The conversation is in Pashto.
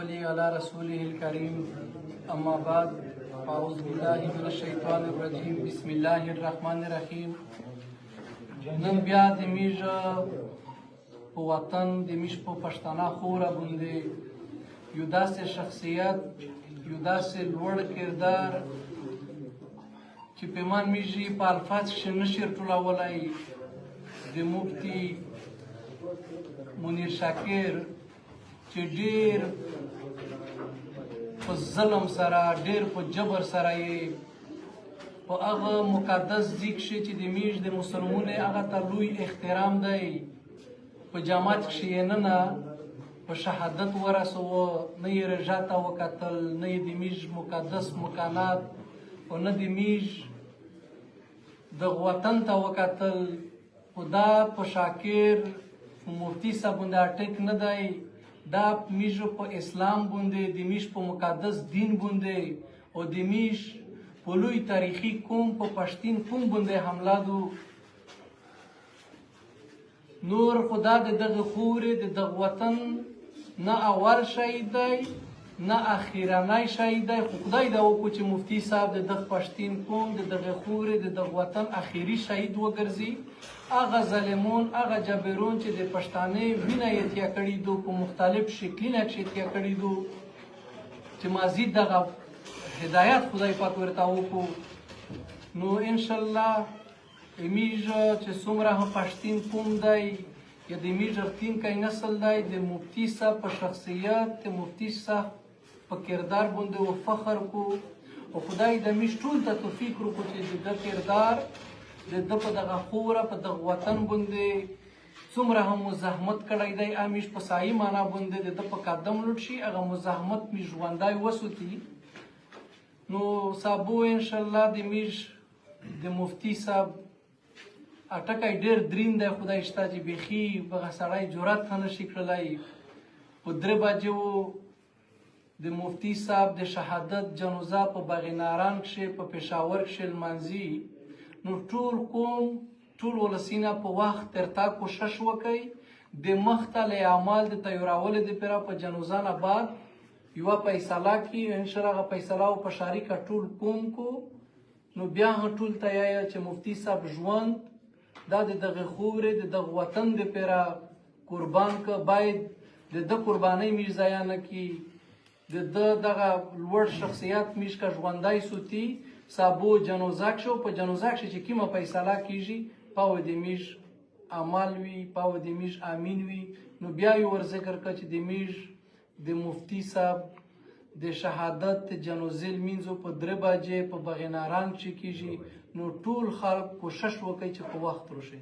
نصلي على رسوله الكريم اما بعد اعوذ بالله من الشیطان الرجیم بسم الله الرحمن الرحیم. نن بیا د میژ په وطن د میژ په پښتانه خوره باندې یو داسې شخصیت یو داسې لوړ کردار چې پیمان میژي په الفاظ کښې نشي ټولولی د مفتي منیر شاکر چې ډېر په ظلم سره ډېر په جبر سره یې په هغه مقدس ځای کښې چې د میژ د مسلمانو هغه ته لوی احترام دی په جماعت کښې یې ننه په شهادت ورسوه، نه یې رژا ته وکتل، نه یې د میژ مقدس مکانات او نه د میژ دغه وطن ته وکتل. خو دا په شاکر په مفتي صاحب باندې اټک نه دی، دا میژ په اسلام باندې د میژ په مقدس دین باندې او د میژ په لوی تاریخي قوم په پښتین قوم باندې حمله دو. نور خدا د دغه خورې د دغه وطن نه اول شهید دی نه اخیرنی شهید دی، خو خدای دا وکړو چې مفتي صاحب د دغه پښتین قوم د دغه خورې د دغه وطن اخیري شهید وګرځي. هغه ظالمون هغه جبرون چې د پښتانه وینه یې تیا کړي دو په مختلف شکلونه کښې تیا کړي دو چې مزید دغه هدایت خدای پاک ورته وکړو. نو انشاءالله میژ چې څومره هم پښتین قوم دی یا د میژ رښتینکی نسل دی د مفتي صاحب په شخصیت د مفتي صاحب په کردار باندې و فخر کو او خدای د میژ ټول ته توفیق وکړو چې د ده کردار د ده په دغه خوره په دغه وطن باندې څومره هم مزاحمت کړی دی هغه میژ په صحیح معنا باندې د ده په قدم لوټ شي، هغه مزاحمت میژ ژوندی وساتي. نو سابو انشاءالله د میژ د مفتي صاحب اټکی ډېر درین دی، خدای شته چې بیخي هغه سړی جرات هم نشي کړلی. په 3 بجې و د مفتي صاحب د شهادت جنازه په بغیناران کښې په پېښور کښې لمانځي. نو ټول قوم ټول ولسینه په وخت ترتا کوشش وکړئ د مخته له اعمال د تیارولو دپاره په جنازه نه بعد یوه فیصله کړي. انشاءالله هغه فیصله و په شریکه ټول قوم کو. نو بیا هم ټول ته یایه چې مفتي صاحب ژوند دا د دغه خورې د دغه وطن دپاره قربان که، باید د ده قربانۍ میژ ضایع نه کړي، د ده دغه لوړ شخصیت میژ که ژوندی ساتي. سابو جنازه کښې او په جنازه کښې چې کومه فیصله کېږي پاو د میژ عمل وي، پاو د میژ امین وي. نو بیا یې ور ذکر کړه چې د میژ د مفتي صاحب د شهادت د جنازې لمینځو په 3 بجې په بغیناران کښې کېږي. نو ټول خلک کوشش وکړي چې په وخت راشي.